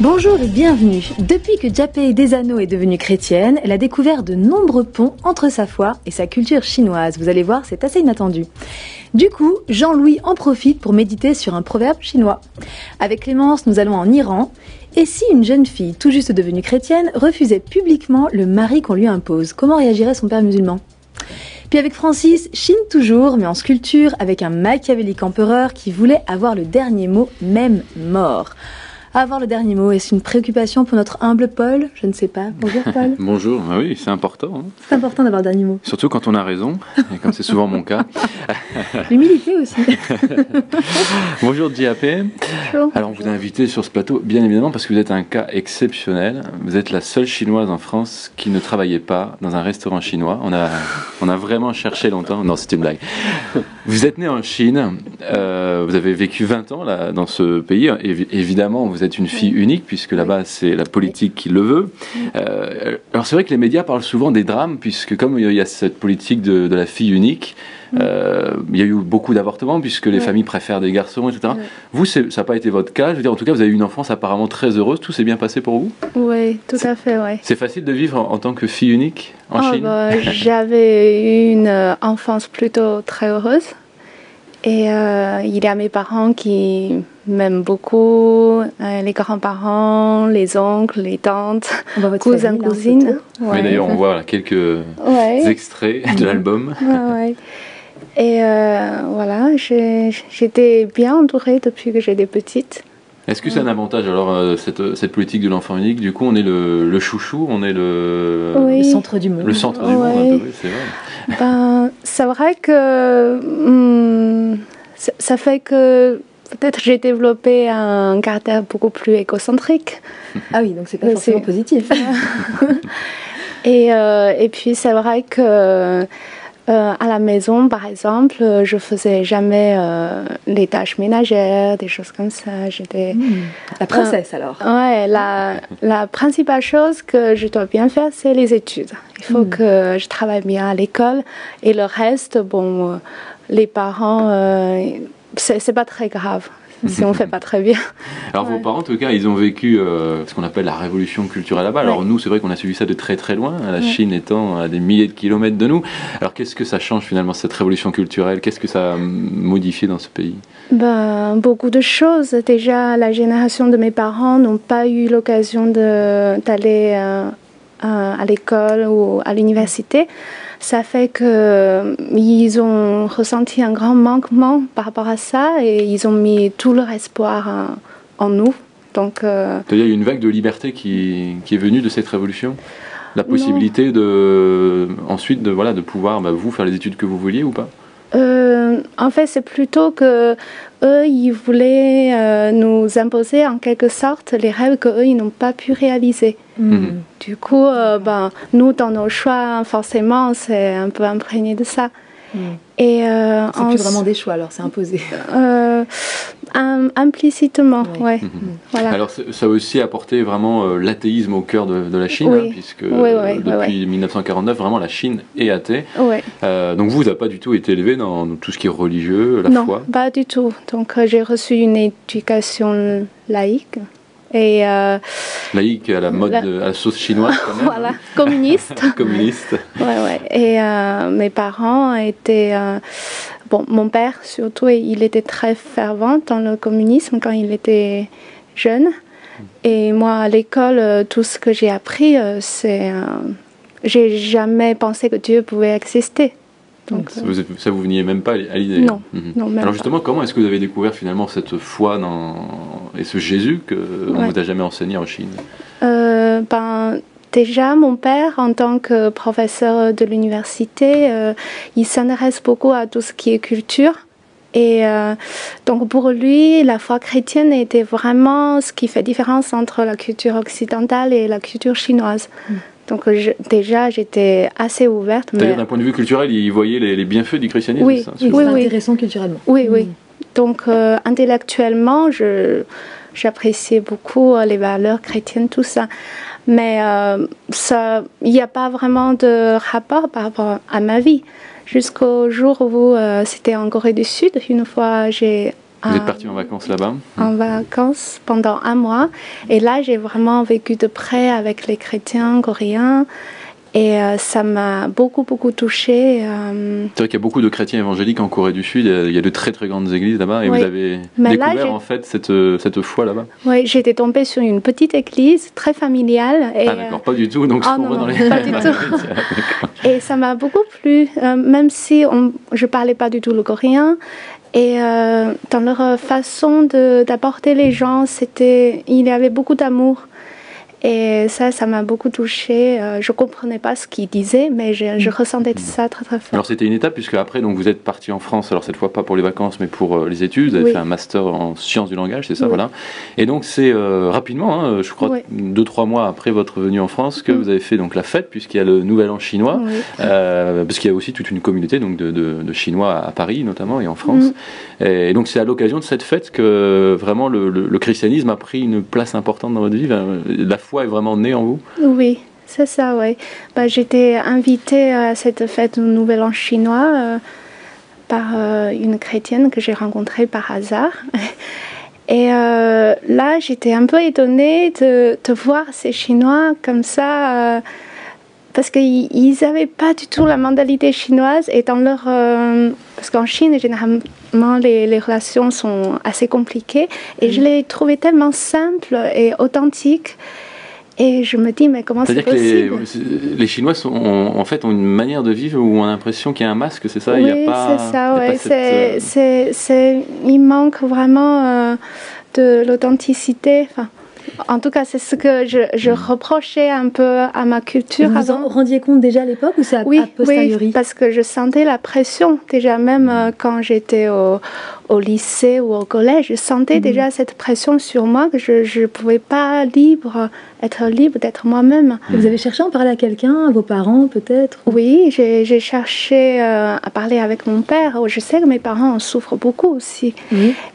Bonjour et bienvenue. Depuis que Japei Desano est devenue chrétienne, elle a découvert de nombreux ponts entre sa foi et sa culture chinoise. Vous allez voir, c'est assez inattendu. Du coup, Jean-Louis en profite pour méditer sur un proverbe chinois. Avec Clémence, nous allons en Iran. Et si une jeune fille, tout juste devenue chrétienne, refusait publiquement le mari qu'on lui impose, comment réagirait son père musulman ? Puis avec Francis, Chine toujours, mais en sculpture, avec un machiavélique empereur qui voulait avoir le dernier mot, même mort. Avoir le dernier mot, est-ce une préoccupation pour notre humble Paul ? Je ne sais pas. Bonjour Paul. Bonjour, ah oui, c'est important. Hein. C'est important d'avoir le dernier mot. Surtout quand on a raison, et comme c'est souvent mon cas. L'humilité aussi. Bonjour Japei. Bonjour. Alors on vous a invité sur ce plateau, bien évidemment, parce que vous êtes un cas exceptionnel. Vous êtes la seule chinoise en France qui ne travaillait pas dans un restaurant chinois. On a vraiment cherché longtemps. Non, c'est une blague. Vous êtes né en Chine, vous avez vécu 20 ans là, dans ce pays. Évidemment, vous êtes une fille unique, puisque là-bas, c'est la politique qui le veut. Alors c'est vrai que les médias parlent souvent des drames, puisque comme il y a cette politique de la fille unique, il y a eu beaucoup d'avortements, puisque les familles préfèrent des garçons, etc. Vous, ça n'a pas été votre cas. Je veux dire, en tout cas, vous avez eu une enfance apparemment très heureuse. Tout s'est bien passé pour vous ? Oui, tout à fait, oui. C'est facile de vivre en tant que fille unique en Chine ? J'avais eu une enfance plutôt très heureuse. Et il y a mes parents qui m'aiment beaucoup, les grands-parents, les oncles, les tantes, cousins, cousines. Oui, d'ailleurs, on voit quelques extraits de l'album. Et voilà, j'étais bien entourée depuis que j'étais petite. Est-ce que c'est un avantage, alors, cette politique de l'enfant unique ? Du coup, on est le chouchou, on est le centre du monde. Le centre du monde, un peu, oui, c'est vrai. C'est vrai que ça fait que peut-être j'ai développé un caractère beaucoup plus égocentrique. Ah oui, donc c'est pas forcément positif. Et puis c'est vrai que à la maison, par exemple, je faisais jamais les tâches ménagères, des choses comme ça. J'étais la princesse alors. Ouais, la principale chose que je dois bien faire, c'est les études. Il faut que je travaille bien à l'école et le reste, bon, les parents, c'est pas très grave. Si on ne fait pas très bien. Alors vos parents, en tout cas, ils ont vécu ce qu'on appelle la révolution culturelle là-bas. Alors nous, c'est vrai qu'on a suivi ça de très très loin, la Chine étant à des milliers de kilomètres de nous. Alors qu'est-ce que ça change finalement, cette révolution culturelle ? Qu'est-ce que ça a modifié dans ce pays ? Beaucoup de choses. Déjà, la génération de mes parents n'ont pas eu l'occasion d'aller à l'école ou à l'université. Ça fait qu'ils ont ressenti un grand manquement par rapport à ça et ils ont mis tout leur espoir en nous. Donc, il y a une vague de liberté qui est venue de cette révolution ? La possibilité ensuite de pouvoir vous faire les études que vous vouliez ou pas ? En fait, c'est plutôt que eux, ils voulaient nous imposer en quelque sorte les rêves qu'eux, ils n'ont pas pu réaliser. Du coup, nous, dans nos choix, forcément, c'est un peu imprégné de ça. Et, c'est plus vraiment des choix, alors c'est imposé. Implicitement, ouais. Voilà. Alors ça a aussi apporté vraiment l'athéisme au cœur de la Chine, puisque depuis 1949, vraiment la Chine est athée. Donc vous n'avez pas du tout été élevé dans tout ce qui est religieux, la foi ? Non, pas du tout. Donc j'ai reçu une éducation laïque. Et laïque à la mode, à la sauce chinoise quand même. Voilà, communiste. Communiste. Et mes parents étaient... mon père surtout, il était très fervent dans le communisme quand il était jeune. Et moi, à l'école, tout ce que j'ai appris, c'est... j'ai jamais pensé que Dieu pouvait exister. Donc, ça vous veniez même pas à l'idée ? Non, non, même Alors justement, comment est-ce que vous avez découvert finalement cette foi et ce Jésus qu'on ne vous a jamais enseigné en Chine ? Déjà, mon père, en tant que professeur de l'université, il s'intéresse beaucoup à tout ce qui est culture. Et donc pour lui, la foi chrétienne était vraiment ce qui fait différence entre la culture occidentale et la culture chinoise. Donc déjà, j'étais assez ouverte. C'est-à-dire d'un point de vue culturel, il voyait les bienfaits du christianisme ? Oui, c'est intéressant culturellement. Oui. Donc intellectuellement, j'appréciais beaucoup les valeurs chrétiennes, tout ça. Mais il n'y a pas vraiment de rapport par rapport à ma vie. Jusqu'au jour où c'était en Corée du Sud. Une fois, j'ai Vous êtes parti en vacances là-bas? En vacances pendant 1 mois. Et là, j'ai vraiment vécu de près avec les chrétiens coréens. Et ça m'a beaucoup, beaucoup touchée. C'est vrai qu'il y a beaucoup de chrétiens évangéliques en Corée du Sud. Il y a de très, très grandes églises là-bas. Et oui. vous avez Mais découvert là, en fait cette foi là-bas? Oui, j'étais tombée sur une petite église très familiale. Et, ah d'accord, pas du tout. Donc, non, non, pas du tout. Et ça m'a beaucoup plu, même si je ne parlais pas du tout le coréen. Et dans leur façon d'apporter les gens, il y avait beaucoup d'amour. Et ça m'a beaucoup touchée. Je ne comprenais pas ce qu'ils disaient, mais je ressentais ça très très fort. Alors c'était une étape, puisque après donc, vous êtes parti en France, alors cette fois pas pour les vacances, mais pour les études. Vous avez fait un master en sciences du langage, c'est ça, voilà. Et donc c'est rapidement, hein, je crois 2-3 mois après votre venue en France, que vous avez fait donc la fête, puisqu'il y a le Nouvel An chinois, parce qu'il y a aussi toute une communauté donc, de Chinois à Paris notamment, et en France. Et donc c'est à l'occasion de cette fête que vraiment le christianisme a pris une place importante dans votre vie. La foi est vraiment née en vous? Oui, c'est ça, oui. J'étais invitée à cette fête du Nouvel An chinois par une chrétienne que j'ai rencontrée par hasard. Et là, j'étais un peu étonnée de voir ces Chinois comme ça, parce qu'ils n'avaient pas du tout la mentalité chinoise. Et dans leur... parce qu'en Chine, généralement, les relations sont assez compliquées. Et je les trouvais tellement simples et authentiques. Et je me dis, mais comment c'est possible? C'est-à-dire que les Chinois en fait, ont une manière de vivre où on a l'impression qu'il y a un masque, c'est ça? Oui, c'est ça, il manque vraiment de l'authenticité. Enfin, en tout cas, c'est ce que je reprochais un peu à ma culture. Vous en rendiez compte déjà à l'époque ou c'est a posteriori? Oui, parce que je sentais la pression. Déjà, même quand j'étais au lycée ou au collège, je sentais déjà cette pression sur moi que je ne pouvais pas être libre d'être moi-même. Vous avez cherché à en parler à quelqu'un, à vos parents peut-être? Oui, j'ai cherché à parler avec mon père. Je sais que mes parents en souffrent beaucoup aussi.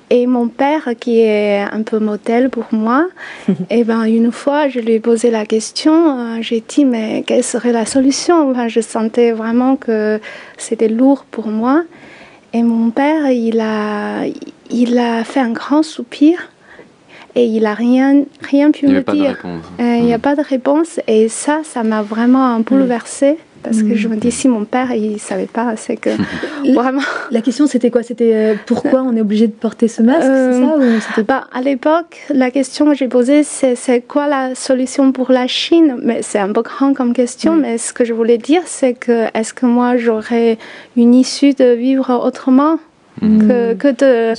Et mon père, qui est un peu modèle pour moi, et une fois, je lui ai posé la question. J'ai dit, mais quelle serait la solution? Je sentais vraiment que c'était lourd pour moi. Et mon père, il a fait un grand soupir. Et il n'a rien pu me dire. Il n'y a pas de réponse. Et ça m'a vraiment bouleversée. Parce que je me dis, si mon père, il ne savait pas, c'est que vraiment... La question, c'était quoi? C'était pourquoi on est obligé de porter ce masque, c'est ça, ou à l'époque, la question que j'ai posée, c'est quoi la solution pour la Chine? Mais c'est un peu grand comme question, mais ce que je voulais dire, c'est que est-ce que moi, j'aurais une issue de vivre autrement que de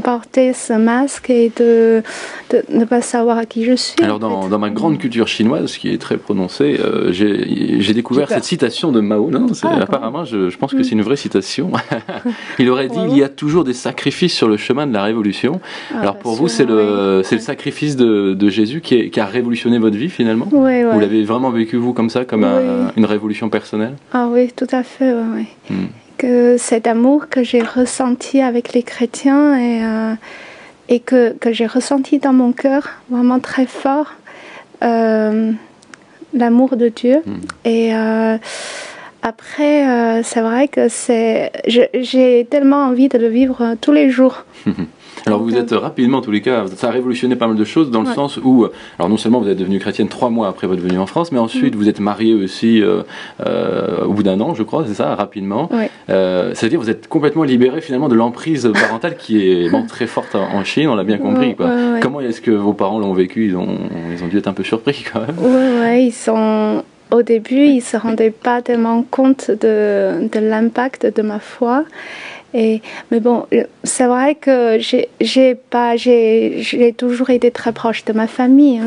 porter ce masque et de ne pas savoir à qui je suis. Alors dans ma grande culture chinoise, qui est très prononcée, j'ai découvert cette citation de Mao. Non, apparemment, je pense que c'est une vraie citation. Il aurait dit, il y a toujours des sacrifices sur le chemin de la révolution. Alors pour vous, c'est le sacrifice de Jésus qui a révolutionné votre vie finalement? Vous l'avez vraiment vécu vous comme ça, comme une révolution personnelle? Ah oui, tout à fait, oui. Que cet amour que j'ai ressenti avec les chrétiens et que j'ai ressenti dans mon cœur vraiment très fort, l'amour de Dieu. Et après, c'est vrai que j'ai tellement envie de le vivre tous les jours. Alors vous êtes rapidement, en tous les cas, ça a révolutionné pas mal de choses dans le sens où, alors non seulement vous êtes devenue chrétienne 3 mois après votre venue en France, mais ensuite vous êtes mariée aussi au bout d'1 an, je crois, c'est ça, rapidement. C'est-à-dire vous êtes complètement libérée finalement de l'emprise parentale qui est très forte en Chine, on l'a bien compris. Comment est-ce que vos parents l'ont vécu? Ils ont dû être un peu surpris quand même. Au début, ils ne se rendaient pas tellement compte de l'impact de ma foi. Mais bon, c'est vrai que j'ai toujours été très proche de ma famille.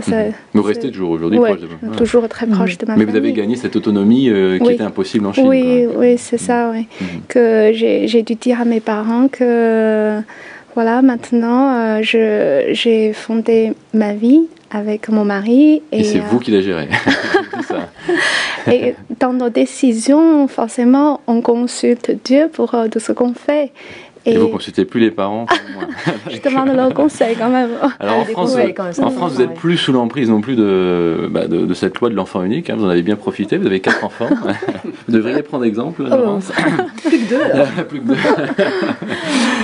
Vous restez toujours aujourd'hui proche de vous? Toujours très proche de ma famille. Mais vous avez gagné cette autonomie qui était impossible en Chine. Oui, c'est ça. Que j'ai dû dire à mes parents que voilà, maintenant, j'ai fondé ma vie avec mon mari. Et c'est vous qui la gérez. Ça. Et dans nos décisions, forcément, on consulte Dieu pour tout ce qu'on fait. Et vous ne consultez plus les parents moi. Je demande leur conseil quand même. Alors en France, vous êtes plus sous l'emprise non plus de cette loi de l'enfant unique. Hein, vous en avez bien profité. Vous avez 4 enfants. Vous devriez prendre exemple. Plus que 2 alors. Plus que 2.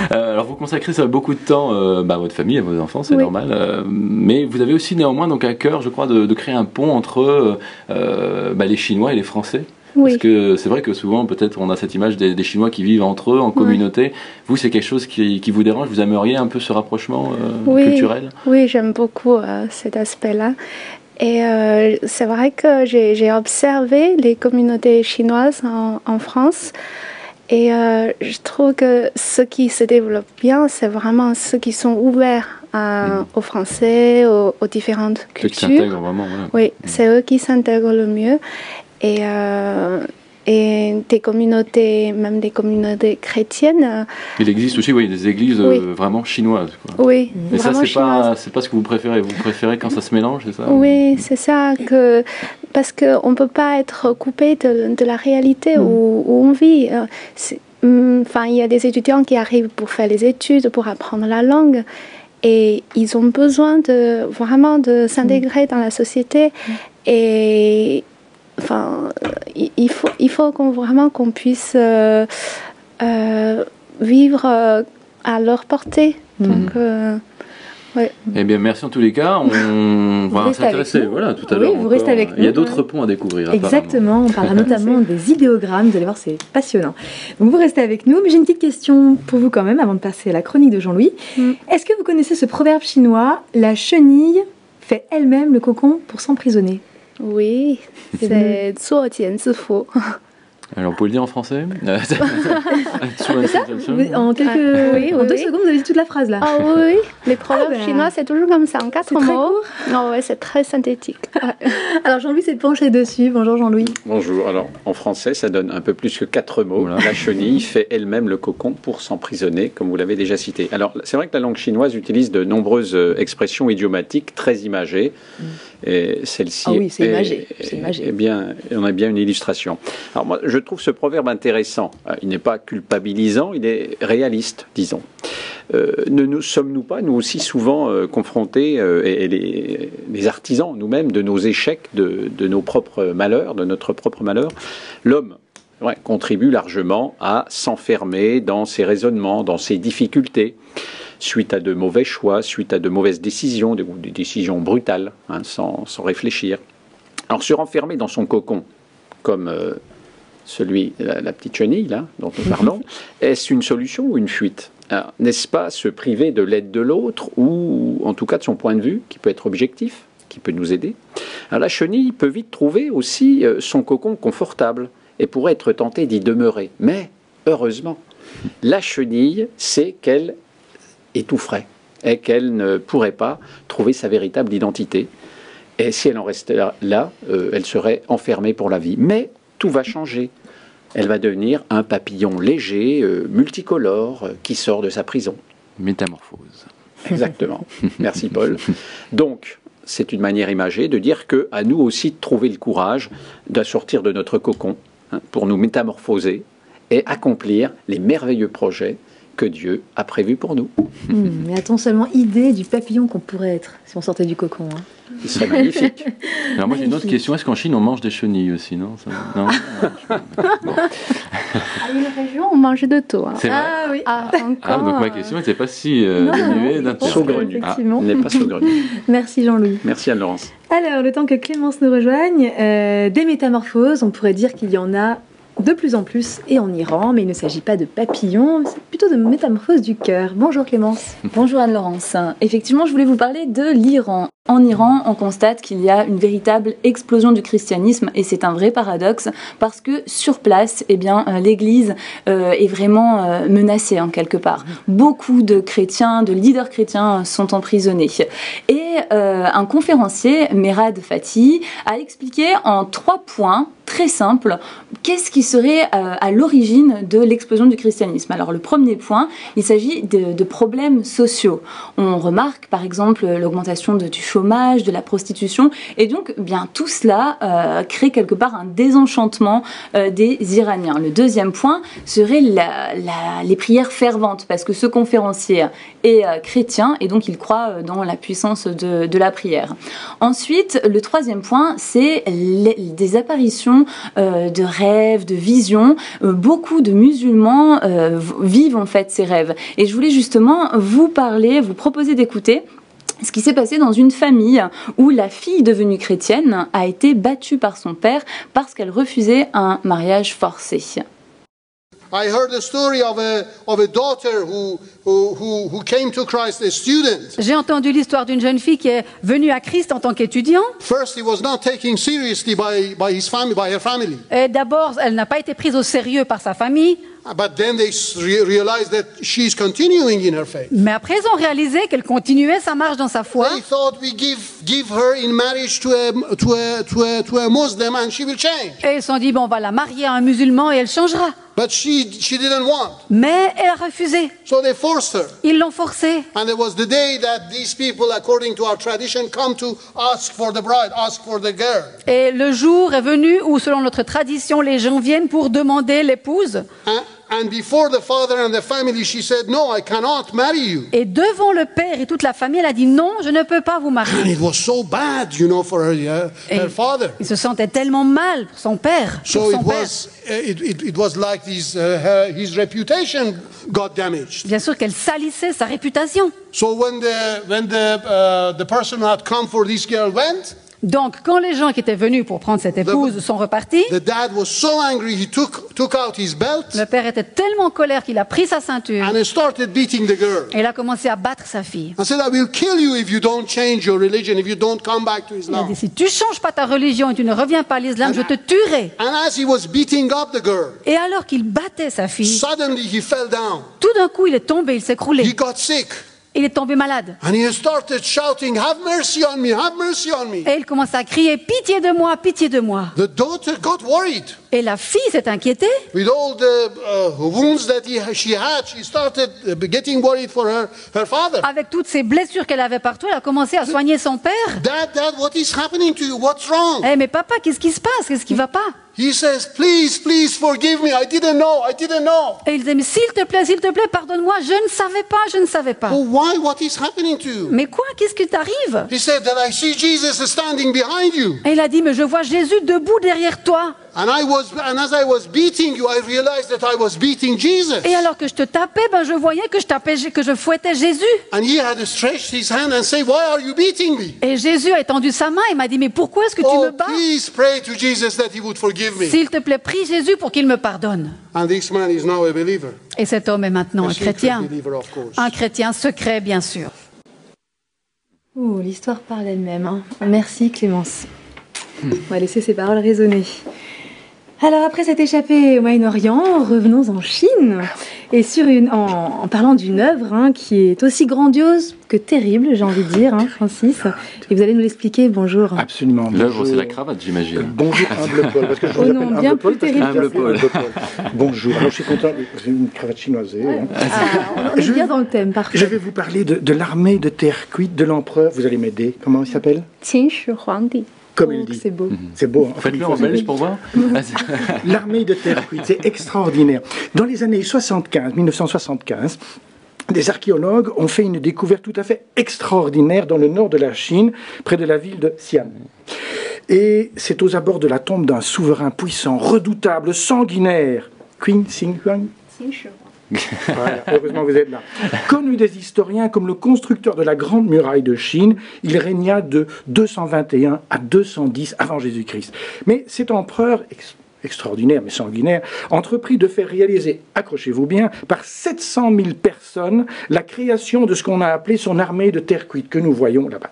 Alors vous consacrez ça beaucoup de temps à votre famille, à vos enfants, c'est normal. Mais vous avez aussi néanmoins donc à cœur, je crois, de créer un pont entre les Chinois et les Français. Oui. Parce que c'est vrai que souvent, peut-être, on a cette image des Chinois qui vivent entre eux, en communauté. Vous, c'est quelque chose qui vous dérange? Vous aimeriez un peu ce rapprochement culturel? Oui, j'aime beaucoup cet aspect-là. Et c'est vrai que j'ai observé les communautés chinoises en France. Et je trouve que ce qui se développe bien, c'est vraiment ceux qui sont ouverts aux Français, aux différentes cultures. Ceux qui s'intègrent vraiment, Oui, c'est eux qui s'intègrent le mieux. Et des communautés, même des communautés chrétiennes. Il existe aussi des églises vraiment chinoises. Quoi. Oui, mais ça, c'est pas ce que vous préférez. Vous préférez quand ça se mélange, c'est ça? Oui, c'est ça. Parce qu'on ne peut pas être coupé de la réalité où on vit. Il y a des étudiants qui arrivent pour faire les études, pour apprendre la langue. Et ils ont besoin vraiment de s'intégrer dans la société. Et il faut qu'on puisse vivre à leur portée. Donc, Eh bien, merci en tous les cas. On va s'intéresser tout à l'heure. Vous restez avec nous. Il y a d'autres ponts à découvrir. Exactement. On parlera notamment des idéogrammes. Vous allez voir, c'est passionnant. Donc, vous restez avec nous. Mais j'ai une petite question pour vous quand même, avant de passer à la chronique de Jean-Louis. Est-ce que vous connaissez ce proverbe chinois? La chenille fait elle-même le cocon pour s'emprisonner. Oui, c'est 作茧自缚. Alors, on peut le dire en français? En 2 secondes, vous avez dit toute la phrase là. Ah oui, les proverbes chinois, c'est toujours comme ça, en 4 mots. Très court. Oh, ouais, c'est très synthétique. Alors, Jean-Louis s'est penché dessus. Bonjour Jean-Louis. Bonjour. Alors, en français, ça donne un peu plus que 4 mots. La chenille fait elle-même le cocon pour s'emprisonner, comme vous l'avez déjà cité. Alors, c'est vrai que la langue chinoise utilise de nombreuses expressions idiomatiques très imagées. Et celle-ci c'est imagé. On a bien une illustration. Alors moi, je trouve ce proverbe intéressant. Il n'est pas culpabilisant, il est réaliste, disons. Ne nous sommes-nous pas, nous aussi, souvent confrontés, et les artisans nous-mêmes, de nos échecs, de nos propres malheurs, de notre propre malheur? L'homme contribue largement à s'enfermer dans ses raisonnements, dans ses difficultés, suite à de mauvais choix, suite à de mauvaises décisions, des décisions brutales, sans réfléchir. Alors se renfermer dans son cocon, comme la petite chenille là, dont nous parlons, est-ce une solution ou une fuite? N'est-ce pas se priver de l'aide de l'autre, ou en tout cas de son point de vue, qui peut être objectif, qui peut nous aider? Alors, la chenille peut vite trouver aussi son cocon confortable, et pourrait être tentée d'y demeurer. Mais, heureusement, la chenille sait qu'elle étoufferait et qu'elle ne pourrait pas trouver sa véritable identité. Et si elle en restait là, elle serait enfermée pour la vie. Mais tout va changer. Elle va devenir un papillon léger, multicolore, qui sort de sa prison. Métamorphose. Exactement. Merci Paul. Donc, c'est une manière imagée de dire qu'à nous aussi de trouver le courage de sortir de notre cocon pour nous métamorphoser et accomplir les merveilleux projets que Dieu a prévus pour nous. Mais a-t-on seulement idée du papillon qu'on pourrait être si on sortait du cocon? Il serait magnifique. Alors moi j'ai une autre question. Est-ce qu'en Chine on mange des chenilles aussi? Non, non. Bon. À une région, on mange de tout. C'est vrai. Ah oui. Donc ma question n'était pas si dénuée d'intérêt. Saugrenu. Effectivement. Elle n'est pas saugrenu. Merci Jean-Louis. Merci Anne-Laurence. Alors, le temps que Clémence nous rejoigne, des métamorphoses, on pourrait dire qu'il y en a de plus en plus et en Iran, mais il ne s'agit pas de papillons, c'est plutôt de métamorphose du cœur. Bonjour Clémence. Bonjour Anne-Laurence. Effectivement, je voulais vous parler de l'Iran. En Iran, on constate qu'il y a une véritable explosion du christianisme et c'est un vrai paradoxe parce que sur place, l'Église est vraiment menacée en quelque part. Beaucoup de chrétiens, de leaders chrétiens sont emprisonnés. Et un conférencier, Merad Fatih, a expliqué en 3 points très simples qu'est-ce qui serait à l'origine de l'explosion du christianisme. Alors le premier point, il s'agit de problèmes sociaux. On remarque par exemple l'augmentation du chômage chômage, de la prostitution. Et donc, bien, tout cela crée quelque part un désenchantement des Iraniens. Le deuxième point serait les prières ferventes, parce que ce conférencier est chrétien et donc il croit dans la puissance de la prière. Ensuite, le troisième point, c'est des apparitions de rêves, de visions. Beaucoup de musulmans vivent en fait ces rêves. Et je voulais justement vous proposer d'écouter ce qui s'est passé dans une famille où la fille devenue chrétienne a été battue par son père parce qu'elle refusait un mariage forcé. I heard the story of a daughter who came to Christ, a student. J'ai entendu l'histoire d'une jeune fille qui est venue à Christ en tant qu'étudiant. First, he was not taken seriously by his family, by her family. Et d'abord, elle n'a pas été prise au sérieux par sa famille. But then they realized that she's continuing in her faith. Mais après, ils ont réalisé qu'elle continuait sa marche dans sa foi. They thought we give her in marriage to a Muslim and she will change. Et ils se sont dit, bon, on va la marier à un musulman et elle changera. But she didn't want. Mais elle a refusé. So they forced her. Ils l'ont forcée. And it was the day that these people, according to our tradition, come to ask for the bride, ask for the girl. Et le jour est venu où, selon notre tradition, les gens viennent pour demander l'épouse. And before the father and the family, she said, "No, I cannot marry you." Et devant le père et toute la famille, elle a dit non, je ne peux pas vous marier. And it was so bad, for her father. Il se sentait tellement mal pour son père. So it was like his reputation got damaged. Bien sûr qu'elle salissait sa réputation. So when the person who had come for this girl went. Donc, quand les gens qui étaient venus pour prendre cette épouse sont repartis, the dad was so angry, he took out his belt. Le père était tellement en colère qu'il a pris sa ceinture. And he started beating the girl. Et il a commencé à battre sa fille. I said, I will kill you if you don't change your religion, if you don't come back to Islam. Il a dit, si tu changes pas ta religion et tu ne reviens pas à l'islam, je te tuerai. And as he was beating up the girl, et alors qu'il battait sa fille, suddenly he fell down. Tout d'un coup, il est tombé, il s'est écroulé. He got sick. Il est tombé malade. And he started shouting, "Have mercy on me, have mercy on me." Et il commence à crier, pitié de moi, pitié de moi. The daughter got worried. Et la fille s'est inquiétée. With all the wounds that she had, she started getting worried for her father. Avec toutes ces blessures qu'elle avait partout, elle a commencé à soigner son père. Dad, what is happening to you? What's wrong? Eh, mais papa, qu'est-ce qui se passe? Qu'est-ce qui va pas? He says, please forgive me. I didn't know. Et il dit, mais s'il te plaît, pardonne-moi. Je ne savais pas. Oh, why? What is happening to you? Mais quoi? Qu'est-ce qui t'arrive? He said that I see Jesus standing behind you. Et il a dit, mais je vois Jésus debout derrière toi. And as I was beating you, I realized that I was beating Jesus. Et alors que je te tapais, je voyais que je fouettais Jésus. And he had stretched his hand and said, "Why are you beating me?" Et Jésus a étendu sa main et m'a dit, mais pourquoi est-ce que tu me bats? Please pray to Jesus that he would forgive me. S'il te plaît, prie Jésus pour qu'il me pardonne. And this man is now a believer. Et cet homme est maintenant un chrétien. Believer, of course. Un chrétien secret, bien sûr. Oh, l'histoire parle elle-même. Hein. Merci Clémence. On va laisser ces paroles résonner. Alors après cette échappée au Moyen-Orient, revenons en Chine. Et en parlant d'une œuvre qui est aussi grandiose que terrible, j'ai envie de dire, Francis. Et vous allez nous l'expliquer, bonjour. Absolument. L'œuvre, c'est la cravate, j'imagine. Bonjour, Humble Paul. Parce que je oh non, bien plus terrible. Humble Paul. Bonjour. Alors, je suis content, c'est une cravate chinoise. On est bien dans le thème, parfait. Je vais vous parler de l'armée de terre cuite de l'empereur. Vous allez m'aider. Comment il s'appelle? Qin Shi Huangdi. Comme il dit. C'est beau. C'est beau. Faites-le en belge pour voir. L'armée de terre cuite, c'est extraordinaire. Dans les années 1975, des archéologues ont fait une découverte tout à fait extraordinaire dans le nord de la Chine, près de la ville de Xi'an. Et c'est aux abords de la tombe d'un souverain puissant, redoutable, sanguinaire, Qin Shi Huang. Voilà, heureusement vous êtes là. Connu des historiens comme le constructeur de la grande muraille de Chine, il régna de 221 à 210 avant Jésus-Christ. Mais cet empereur extraordinaire mais sanguinaire entreprit de faire réaliser, accrochez-vous bien, par 700 000 personnes la création de ce qu'on a appelé son armée de terre cuite que nous voyons là-bas.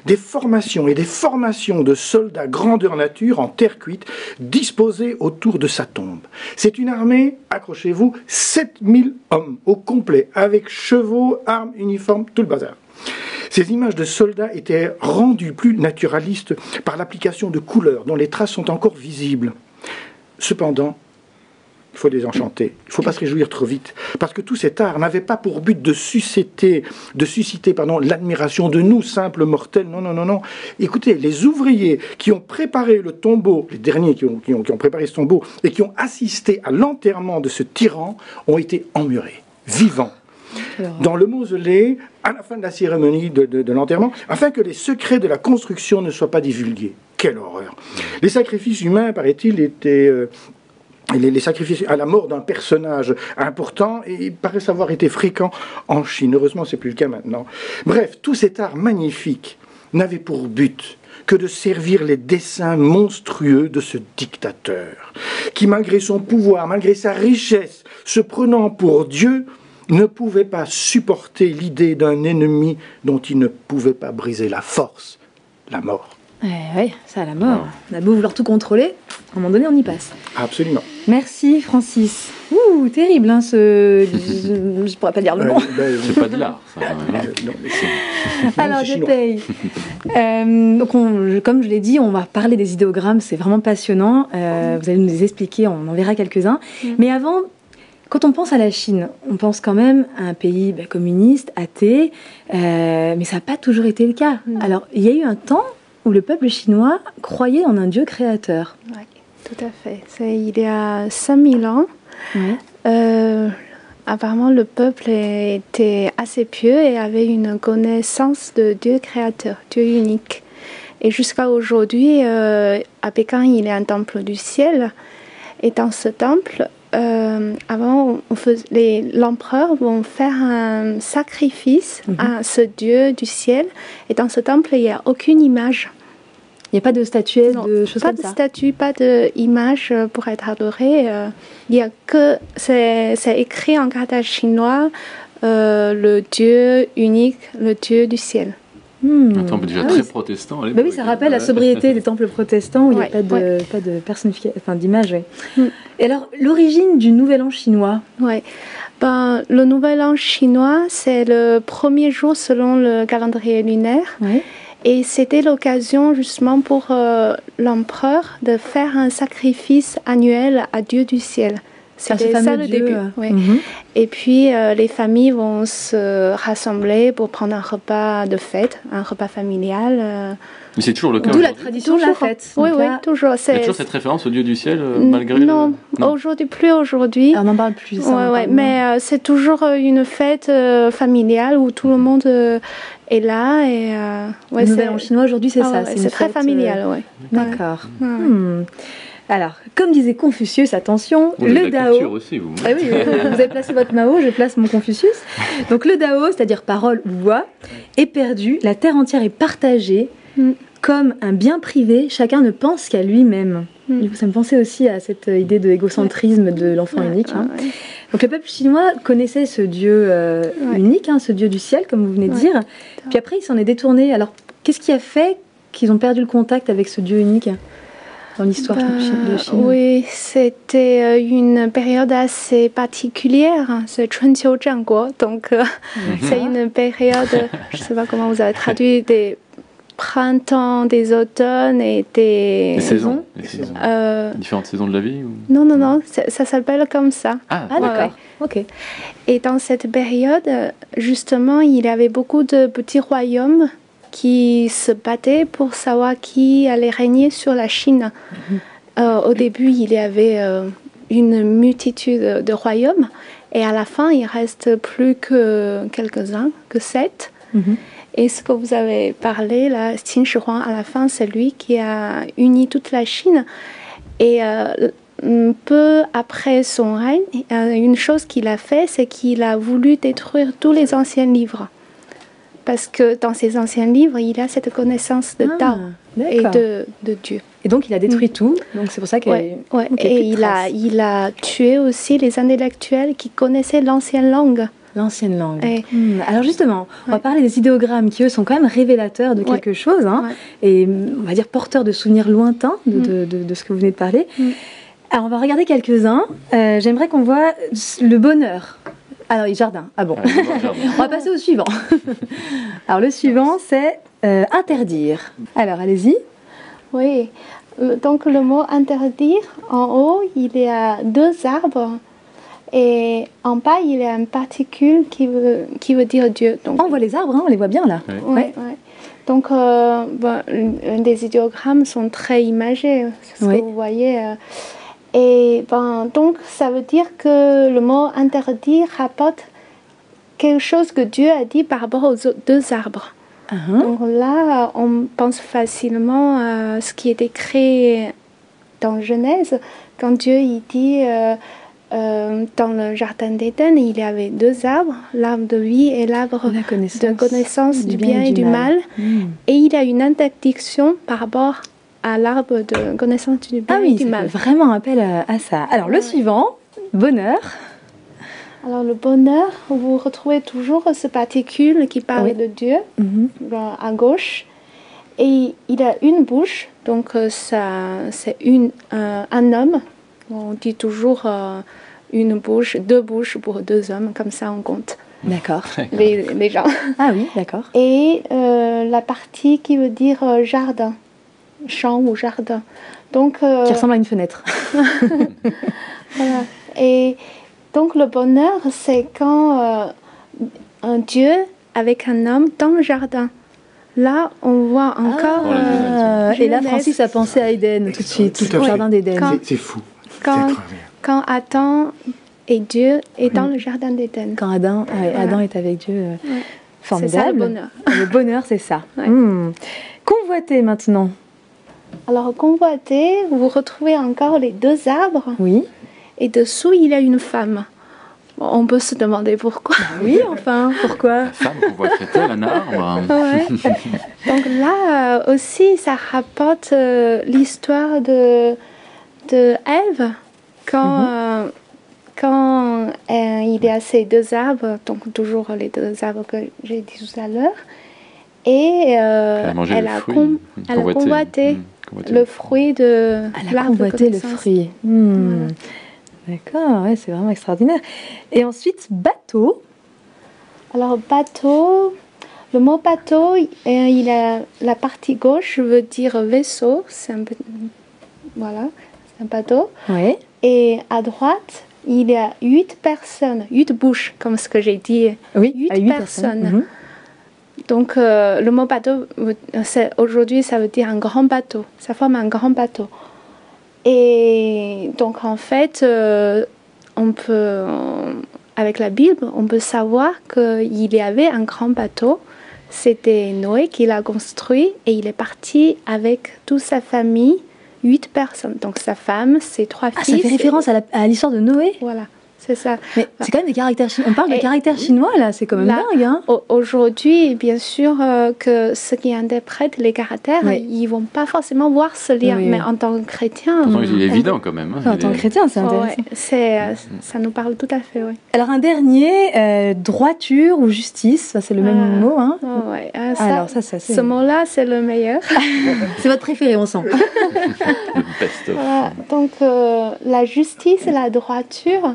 Des formations et des formations de soldats grandeur nature en terre cuite disposés autour de sa tombe. C'est une armée, accrochez-vous, 7000 hommes au complet, avec chevaux, armes, uniformes, tout le bazar. Ces images de soldats étaient rendues plus naturalistes par l'application de couleurs dont les traces sont encore visibles. Cependant, il faut désenchanter. Il ne faut pas se réjouir trop vite. Parce que tout cet art n'avait pas pour but de susciter l'admiration de nous, simples mortels. Non, non, non, non. Écoutez, les ouvriers qui ont préparé le tombeau, les derniers qui ont préparé ce tombeau, et qui ont assisté à l'enterrement de ce tyran, ont été emmurés, vivants, dans le mausolée, à la fin de la cérémonie de l'enterrement, afin que les secrets de la construction ne soient pas divulgués. Quelle horreur! Les sacrifices humains, paraît-il, étaient... les sacrifices à la mort d'un personnage important et paraissent avoir été fréquents en Chine. Heureusement, c'est plus le cas maintenant. Bref, tout cet art magnifique n'avait pour but que de servir les desseins monstrueux de ce dictateur, qui, malgré son pouvoir, malgré sa richesse, se prenant pour Dieu, ne pouvait pas supporter l'idée d'un ennemi dont il ne pouvait pas briser la force, la mort. Oui, ça, la mort. On a beau vouloir tout contrôler, à un moment donné, on y passe. Absolument. Merci, Francis. Ouh, terrible, hein, je pourrais pas dire le nom. C'est pas de l'art, ça. Non, Alors, je paye. Donc, comme je l'ai dit, on va parler des idéogrammes, c'est vraiment passionnant. Vous allez nous les expliquer, on en verra quelques-uns. Mais avant, quand on pense à la Chine, on pense quand même à un pays communiste, athée, mais ça n'a pas toujours été le cas. Alors, il y a eu un temps où le peuple chinois croyait en un Dieu créateur. Oui, tout à fait. C'est il y a 5000 ans. Apparemment, le peuple était assez pieux et avait une connaissance de Dieu créateur, Dieu unique. Et jusqu'à aujourd'hui, à Pékin, il y a un temple du ciel. Et dans ce temple, avant, l'empereur vont faire un sacrifice à ce Dieu du ciel. Et dans ce temple, il n'y a aucune image. Il n'y a pas de statuette, de choses comme ça. Pas de statue, pas d'image pour être adoré. Il y a que c'est écrit en caractère chinois le Dieu unique, le Dieu du ciel. Un temple déjà très protestant. Oui, ça rappelle la sobriété des temples protestants où il n'y a pas de personnification, enfin d'image. Et alors, l'origine du Nouvel An chinois. Le Nouvel An chinois, c'est le premier jour selon le calendrier lunaire. Et c'était l'occasion justement pour l'empereur de faire un sacrifice annuel à Dieu du ciel. C'était ça le début. Et puis les familles vont se rassembler pour prendre un repas de fête, un repas familial. Mais c'est toujours le cas. D'où la tradition de la fête. Oui, toujours. Il y a toujours cette référence au Dieu du ciel, malgré non, aujourd'hui, plus aujourd'hui. On n'en parle plus. Mais c'est toujours une fête familiale où tout le monde est là. Et, le Nouvel An chinois aujourd'hui, c'est ça. C'est très familial, D'accord. Alors, comme disait Confucius, attention, le Dao. Aussi, vous. Ah oui, vous avez placé votre Mao, je place mon Confucius. Donc le Dao, c'est-à-dire parole ou voix, est perdu, la terre entière est partagée. Comme un bien privé, chacun ne pense qu'à lui-même. Du coup, ça me pensait aussi à cette idée de égocentrisme de l'enfant unique. Donc le peuple chinois connaissait ce Dieu unique, ce Dieu du ciel, comme vous venez de dire. Puis après, il s'en est détourné. Alors, qu'est-ce qui a fait qu'ils ont perdu le contact avec ce Dieu unique dans l'histoire de Chine? Oui, c'était une période assez particulière. C'est Chunqiu Zhangguo. Donc, c'est une période, je ne sais pas comment vous avez traduit, des printemps, des automnes et des saisons. Différentes saisons de la vie ou... Non, ça s'appelle comme ça. Ah d'accord. Ok. Et dans cette période, justement, il y avait beaucoup de petits royaumes qui se battaient pour savoir qui allait régner sur la Chine. Au début, il y avait une multitude de royaumes et à la fin, il reste plus que quelques-uns, que 7. Et ce que vous avez parlé, là, Qin Shi Huang, à la fin, c'est lui qui a uni toute la Chine. Et peu après son règne, une chose qu'il a fait, c'est qu'il a voulu détruire tous les anciens livres. Parce que dans ces anciens livres, il a cette connaissance de Tao et de Dieu. Et donc, il a détruit tout. Donc, c'est pour ça qu'il et il a tué aussi les intellectuels qui connaissaient l'ancienne langue. L'ancienne langue. Alors justement, on va parler des idéogrammes qui, eux, sont quand même révélateurs de quelque chose, et on va dire porteurs de souvenirs lointains de ce que vous venez de parler. Alors, on va regarder quelques-uns. J'aimerais qu'on voit le bonheur. Alors, les jardins. Ah bon. On va passer au suivant. Alors, le suivant, c'est interdire. Alors, allez-y. Oui. Donc le mot interdire, en haut, il y a 2 arbres. Et en bas, il y a une particule qui veut dire Dieu. Donc, on voit les arbres, hein, on les voit bien là. Oui. Ouais. Donc, des idéogrammes sont très imagés, c'est ce que vous voyez. Et donc, ça veut dire que le mot interdire rapporte quelque chose que Dieu a dit par rapport aux 2 arbres. Donc là, on pense facilement à ce qui est écrit dans Genèse, quand Dieu il dit dans le jardin d'Éden, il y avait 2 arbres, l'arbre de vie et l'arbre de connaissance du bien et du mal. Et il y a une interdiction par rapport à l'arbre de connaissance du bien et du mal. Fait vraiment appel à ça. Alors le suivant, bonheur. Alors le bonheur, vous retrouvez toujours ce particule qui parle de Dieu à gauche. Et il a une bouche, donc c'est un homme. On dit toujours une bouche, 2 bouches pour 2 hommes, comme ça on compte. D'accord. Les gens. Ah oui, d'accord. Et la partie qui veut dire jardin, champ ou jardin. Donc, qui ressemble à une fenêtre. Voilà. Et donc le bonheur, c'est quand un Dieu avec un homme dans le jardin. Là, on voit encore. Et là, Francis a pensé à Éden tout de suite, au jardin d'Éden. C'est fou. Quand Adam et Dieu est dans le jardin d'Éden. Quand Adam est avec Dieu. Formidable. C'est ça le bonheur. Le bonheur, c'est ça. Convoiter maintenant. Alors, convoiter, vous retrouvez encore les 2 arbres. Oui. Et dessous, il y a une femme. On peut se demander pourquoi. Oui, enfin, pourquoi? La femme convoiterait-elle un arbre? Donc là aussi, ça rapporte l'histoire de Ève. Quand il y a ces 2 arbres, donc toujours les 2 arbres que j'ai dit tout à l'heure, et elle a convoité le fruit de l'arbre. Elle a convoité le fruit. D'accord, c'est vraiment extraordinaire. Et ensuite, bateau. Alors, bateau, le mot bateau, il a la partie gauche veut dire vaisseau, c'est un bateau. Oui. Et à droite, il y a 8 personnes, 8 bouches, comme ce que j'ai dit. Oui, 8 personnes. Donc, le mot bateau, aujourd'hui, ça veut dire un grand bateau. Ça forme un grand bateau. Et donc, en fait, on peut, avec la Bible, on peut savoir qu'il y avait un grand bateau. C'était Noé qui l'a construit et il est parti avec toute sa famille, 8 personnes. Donc, sa femme, ses 3 fils. Ça fait référence à l'histoire de Noé. Voilà. C'est ça. Mais c'est quand même des caractères chinois. On parle de caractères chinois, là. C'est quand même dingue. Hein. Aujourd'hui, bien sûr, que ceux qui interprètent les caractères, ils ne vont pas forcément voir ce lien. Mais en tant que chrétien... Pourtant, il est évident quand même. En tant que chrétien, c'est intéressant. Ça nous parle tout à fait, oui. Alors, un dernier, droiture ou justice. C'est le même mot. Hein. Alors, ce mot-là, c'est le meilleur. C'est votre préféré, on sent. Le best-of. Voilà. Donc, la justice et la droiture...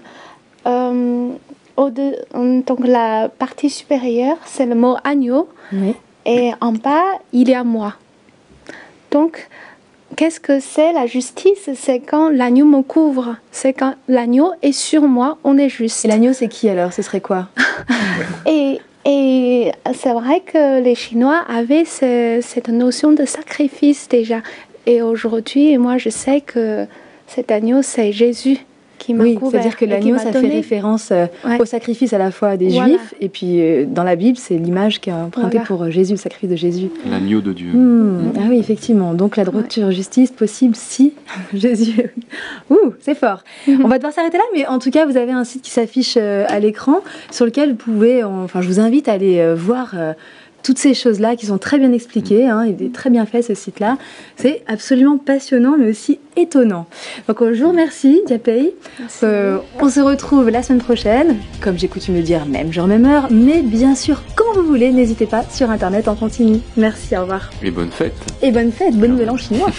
donc la partie supérieure, c'est le mot agneau. Oui. Et en bas, il y a moi. Donc, qu'est-ce que c'est la justice? C'est quand l'agneau me couvre. C'est quand l'agneau est sur moi, on est juste. Et l'agneau, c'est qui alors? Ce serait quoi? Et c'est vrai que les Chinois avaient cette notion de sacrifice déjà. Et aujourd'hui, moi, je sais que cet agneau, c'est Jésus. Oui, c'est-à-dire que l'agneau, ça fait référence au sacrifice à la fois des Juifs, et puis dans la Bible, c'est l'image qui est empruntée pour Jésus, le sacrifice de Jésus. L'agneau de Dieu. Ah oui, effectivement. Donc la droiture justice possible si Jésus... c'est fort. On va devoir s'arrêter là, mais en tout cas, vous avez un site qui s'affiche à l'écran, sur lequel vous pouvez... je vous invite à aller voir... toutes ces choses-là qui sont très bien expliquées, il est très bien fait ce site-là. C'est absolument passionnant, mais aussi étonnant. Donc je vous remercie, Diapei. On se retrouve la semaine prochaine, comme j'ai coutume de dire, même jour, même heure, mais bien sûr, quand vous voulez, n'hésitez pas sur Internet en continu. Merci, au revoir. Et bonne fête. Et bonne fête, bonne nouvelle en chinois.